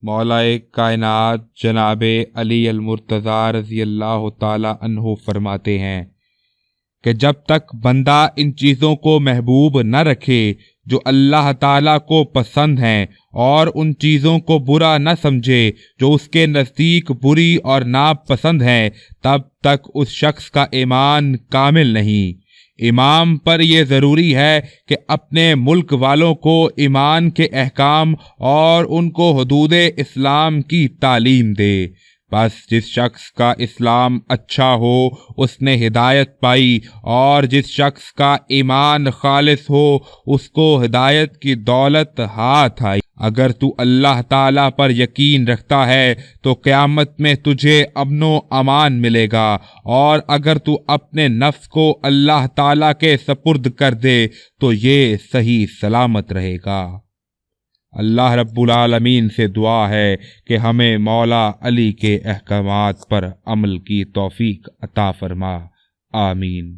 مولا کائنات جناب علی المرتضیٰ رضی اللہ تعالی عنہ فرماتے ہیں کہ جب تک بندہ ان چیزوں کو محبوب نہ رکھے جو اللہ تعالیٰ کو پسند ہیں اور ان چیزوں کو برا نہ سمجھے جو اس کے نزدیک بری اور ناپسند ہیں، تب تک اس شخص کا ایمان کامل نہیں۔ امام پر یہ ضروری ہے کہ اپنے ملک والوں کو ایمان کے احکام اور ان کو حدود اسلام کی تعلیم دے۔ بس جس شخص کا اسلام اچھا ہو اس نے ہدایت پائی، اور جس شخص کا ایمان خالص ہو اس کو ہدایت کی دولت ہاتھ آئی۔ اگر تو اللہ تعالیٰ پر یقین رکھتا ہے تو قیامت میں تجھے امن و امان ملے گا، اور اگر تو اپنے نفس کو اللہ تعالیٰ کے سپرد کر دے تو یہ صحیح سلامت رہے گا۔ اللہ رب العالمین سے دعا ہے کہ ہمیں مولا علی کے احکامات پر عمل کی توفیق عطا فرما، آمین۔